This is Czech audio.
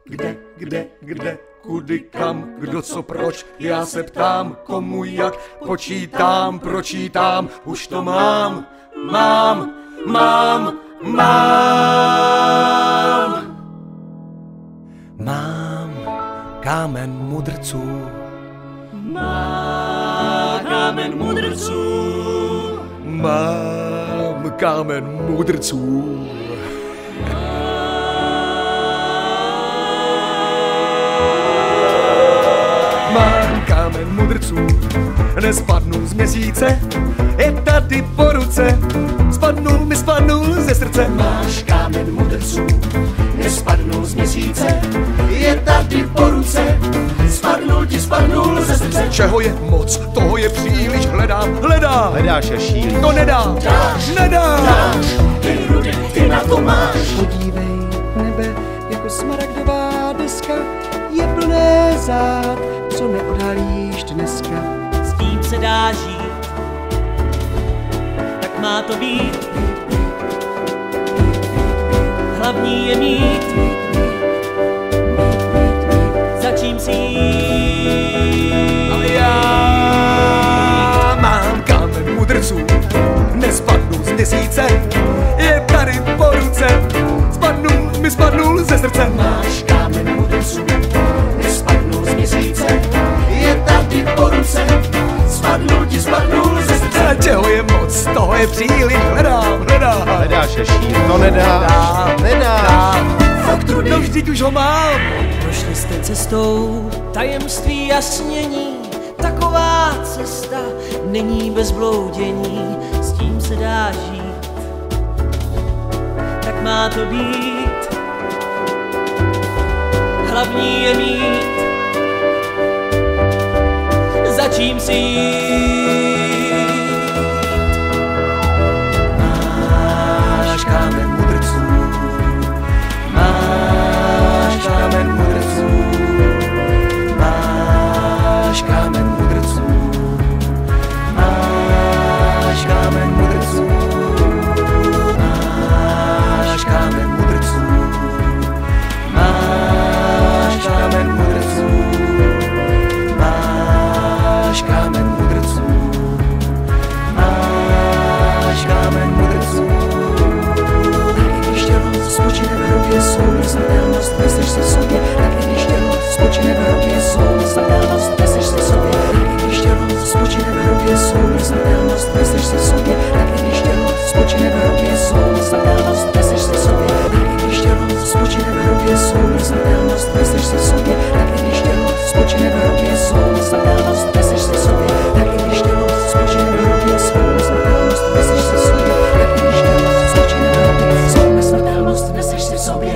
Kde, kudy, kam, kdo, co, proč, já se ptám, komu, jak, počítám, pročítám, už to mám. Mám kámen mudrců. Má kámen mudrců. Mám kámen mudrců. Mám kámen mudrců, nespadnu z měsíce, je tady po ruce, spadnul ze srdce. Máš kámen mudrců, nespadnul z měsíce, je tady po ruce, spadnul ze srdce. Čeho je moc, toho je příliš, hledám. Hledáš a šílíš. To nedá, Dáš, ty rudy, ty na to máš. Podívej, nebe jako smaragdová deska je plné zád, co neodhalíš dneska. S tím se dá žít, tak má to být. Hlavní je mít, za čím si jít. a já mám kámen mudrců, nespadnu z měsíce, je tady po ruce, spadnul ze srdce. Máš kámen mudrců, nespadnul z měsíce, je tady po ruce, spadnul ze srdce. A čeho je moc, toho je příliš, hledám. Hledáš a šílíš. To nedá. Fakt rudy, No vždyť už ho mám. Prošli jste cestou tajemství jasnění, taková cesta není bez bloudění, s tím se dá žít, tak má to být. Hlavní je mít, za čím si jít. Máš kámen mudrců, máš kámen mudrců, máš kámen mudrců, máš kámen mudrců, máš kámen mudrců, máš kámen mudrců, máš kámen mudrců, máš kámen mudrců. Tak když tělo spočine v hrobě, svou nesmrtelnost neseš si sobě. Tak když tělo spočine v hrobě, svou nesmrtelnost neseš si sobě. Tak když tělo spočine v hrobě, svou nesmrtelnost neseš si sobě. Tak když tělo spočine v hrobě, svou nesmrtelnost neseš si sobě. Tak když tělo spočine v hrobě, svou nesmrtelnost neseš si sobě. Tak když tělo spočine v hrobě, svou nesmrtelnost neseš si sobě. Tak když tělo spočine v hrobě, svou nesmrtelnost neseš si sobě. Tak když tělo spočine v hrobě, svou nesmrtelnost neseš si sobě.